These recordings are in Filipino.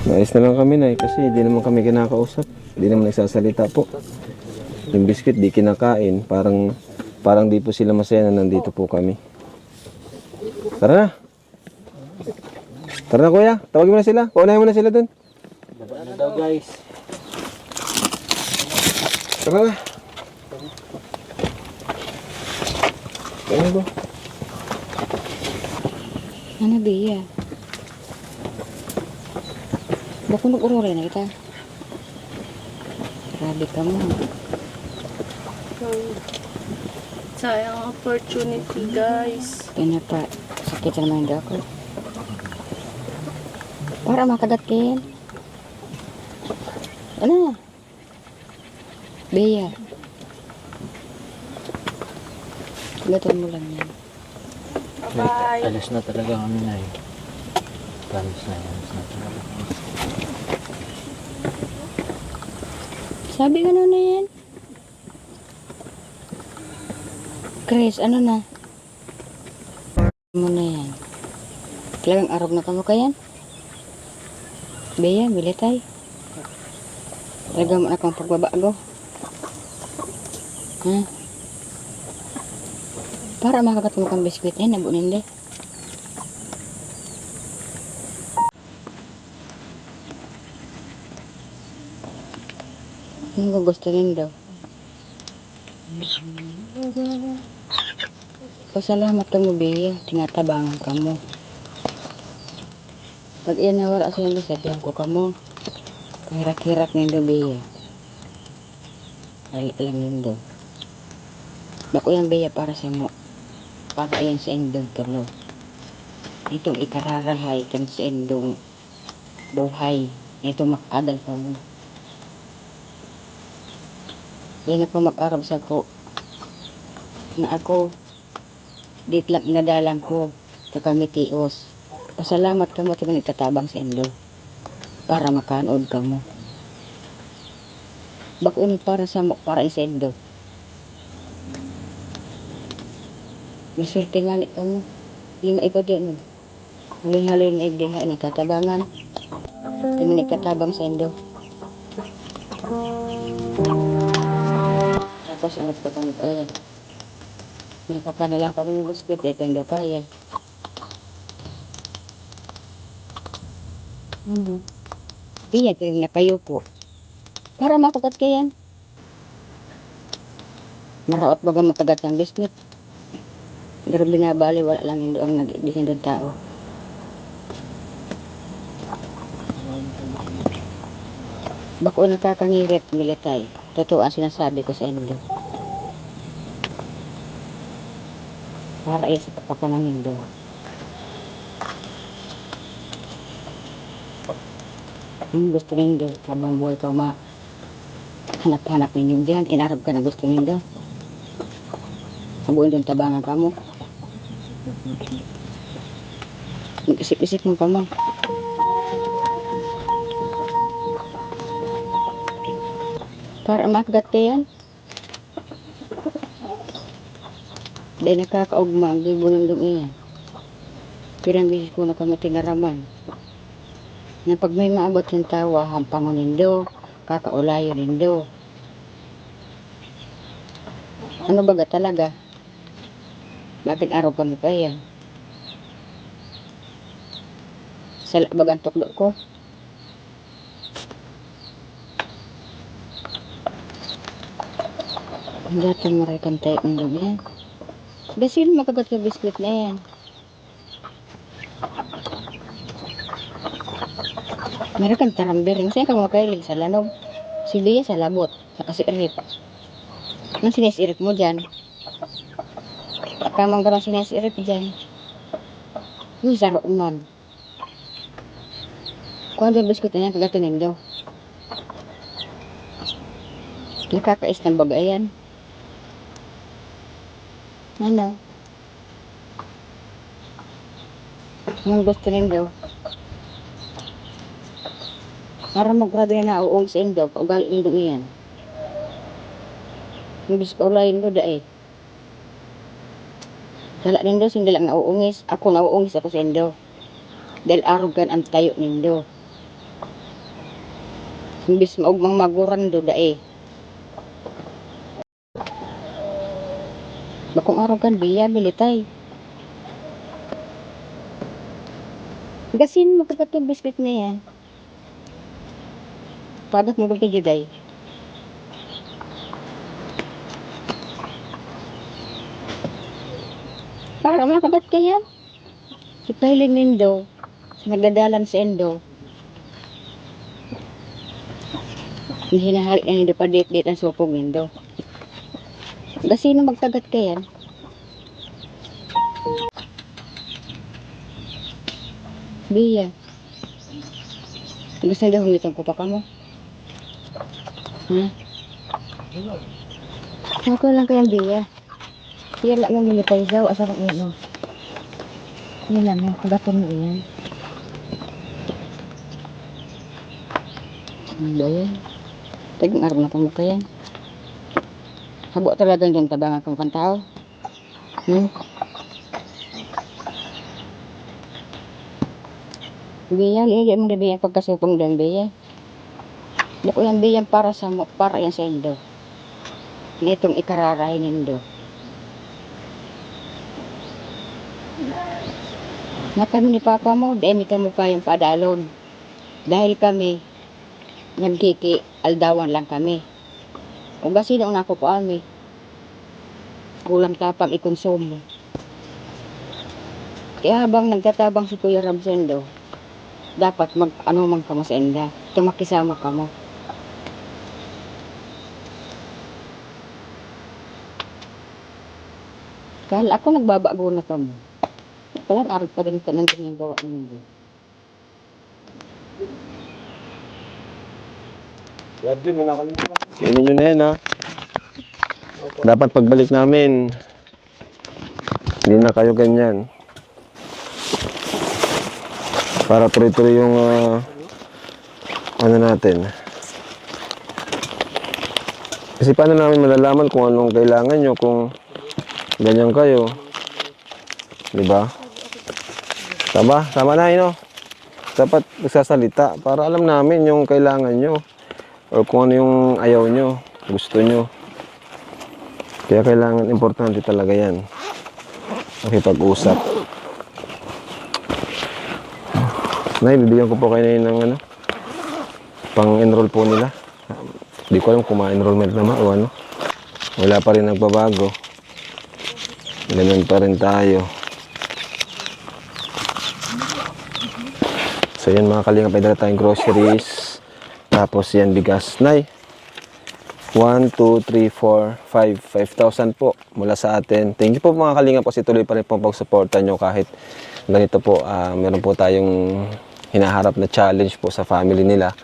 Ayos na lang kami na kasi hindi naman kami kinakausap. Hindi naman nagsasalita po. Yung biscuit di kinakain. Parang di po sila masaya na nandito po kami. Tara na. Tara na kuya. Tawagin mo na sila. Paunahin mo na sila dun. Baba na daw guys. Tara na. Ano ba? Ano biya? Bako nag-urore na kita. Grabe ka mo. Sayang opportunity, guys. Kaya pa, sakit sa naman daw ako. Para makagat kayan. Ano? Biya. Gatuan mo lang yan. Bye-bye. Alas na talaga kami na eh. Promise na, alas na talaga. Sabi ka na yan. Chris, ano na? Mo na yan. Talagang arog na kamo kayan? Beya, bili tayo. Talagang mo na kang pagbabago. Ha? Para makagat mo kang biskuit eh, nabunin de. Ano gusto rin daw? Pasalamat ka mo, Bea. Tinatabangan ka mo. Pag iyan nawala sa iyo, sabihan ko ka mo. Hirak-hirak nindo, Bea. Alam nindo. Bako yung Bea para sa mo. Para yan sa indong tulo. Itong ikararahay kan sa indong buhay. Ito makadal ka mo. Yan ako mag-arab sa ko. Na ako dit lang inadalang ko sa kamitios. Pasalamat ka mo ito na itatabang sa indo para makanood ka mo. Bako ini para sa mo, para sa indo. Maswerte nga ni ka mo. Hindi na ikaw din. Halin-halin na igdiha ni katabangan. Hindi na ikatabang sa indo. Tapos ano pa kami may kapanalang kami ng biskuit. Ito yung gapaya. Iya, ito yung napayo po. Para makagat ka yan. Maraot baga makagat ng biskuit. Pero binabali, wala lang yung doang nag-ibigin doon tao. Bako nakakangirit, militay. Totoo ang sinasabi ko sa inyo. Para isa pa ka ng hindo. Gusto nindo, habang buhay ka hanap-hanap ninyo diyan, inarap ka na gusto nindo. Sabuin doon tabangan ka mo. Isip-isip mo pa mo. Para makagat ka yan. Dahil nakakaugma, ang gibo ng iyan. Pirang bisis ko na kami tinaraman. Na pag may maabot ng tawa, hampangon nindo, kakaulayo nindo. Ano baga talaga? Bakit araw kami pa yan? Sala bagang tuklo ko. Ang dati maray kang tayo ng gabi yan. Basil makagat ka biskuit na yan. Meron kang tarambiring. Saan ka makailig sa lanog? Si Bea sa labot. Saka si Erip. Anong sinisirit mo dyan? Kamang ka lang sinisirit dyan. Yung saro nun. Kung ano yung biskuit na yan, kagatunin daw. Nakakais ng bagayan. Ano? Anong gusto nindo? Para mag-grado na nauong sa indo, paugal indo iyan. Yung bisko ulayin do dae. Sala nindo, hindi lang nauungis. Ako nauungis ako sa indo. Dahil arogan ang tayo nindo. Imbis maugmang maguran do dae. Bakong araw kan biya militay. Gasin mo kapatid biscuit niya. Padat mo ba kayo day? Para makabat kaya. Si Pailing Nindo, nagdadalan sa Endo. Hinahalik na Nindo pa dit ang supong Nindo. Sino magtagat kaya? Biya. Gusto na humitang ko pa ka mo? Ha? Ako lang kayang biya. Kaya lang mo militay daw, asa kong ino. Yan lang mo, kagaton mo yan. Ano ba yan? Tagang araw na pamukha yan. Habo talaga yung tabangan kong pantao. Biyan, hindi mo nabiyan pagkasupong dan biyan. Hindi ko yan biyan para yan sa Indo. Itong ikararahin Indo. Na kami ni Papa mo, dahil kami pa yung padalon. Dahil kami, nagkiki, aldawan lang kami. O kasi na una ko pa kami. Kulang tapang ikonsumo. Kaya habang nagtatabang si Kuya Ramsendo, dapat mag-ano man ka mo sa enda. Tumakisama ka mo. Kaya ako nagbabago na ka mo. Kaya araw pa rin ka nang ginagawa mo. Kainin nyo na yan, ha? Dapat pagbalik namin, hindi na kayo ganyan. Para tuloy-tuloy yung ano natin. Kasi paano namin malalaman kung anong kailangan nyo kung ganyan kayo. Diba? Tama na, no? Dapat nagsasalita para alam namin yung kailangan nyo. O kung ano yung ayaw nyo, gusto nyo. Kaya kailangan, importante talaga yan. Makipag-usap. Nay, bibigyan ko po kayo ng ano, pang-enroll po nila. Hindi ko alam kung ma-enrollment naman o ano. Wala pa rin nagbabago. Ganun pa rin tayo. So yan mga kalingap, ay dala tayong groceries. Tapos yan bigas. Nay, 1, 2, 3, 4, 5,000 po mula sa atin. Thank you po mga kalingap kasi tuloy pa rin po pag-suporta nyo kahit ganito po. Meron po tayong hinaharap na challenge po sa family nila.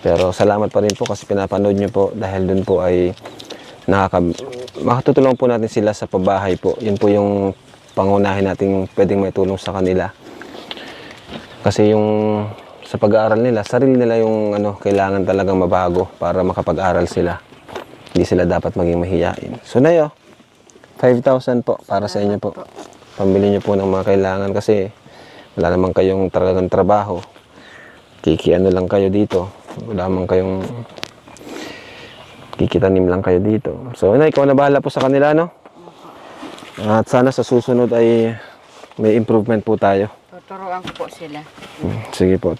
Pero salamat pa rin po kasi pinapanood nyo po dahil dun po ay makatutulong po natin sila sa pabahay po. Yun po yung pangunahin natin pwedeng may tulong sa kanila. Kasi yung sa pag-aaral nila, sarili nila yung kailangan talagang mabago para makapag-aral sila. Hindi sila dapat maging mahiyain. So na 5,000 po para sa inyo po. Pambili nyo po ng mga kailangan kasi wala naman kayong talagang trabaho. Kikiano lang kayo dito. Wala naman kayong kikitanim lang kayo dito. So na, ikaw na bahala po sa kanila, no? At sana sa susunod ay may improvement po tayo. Tuturuan ko po sila. Sige po.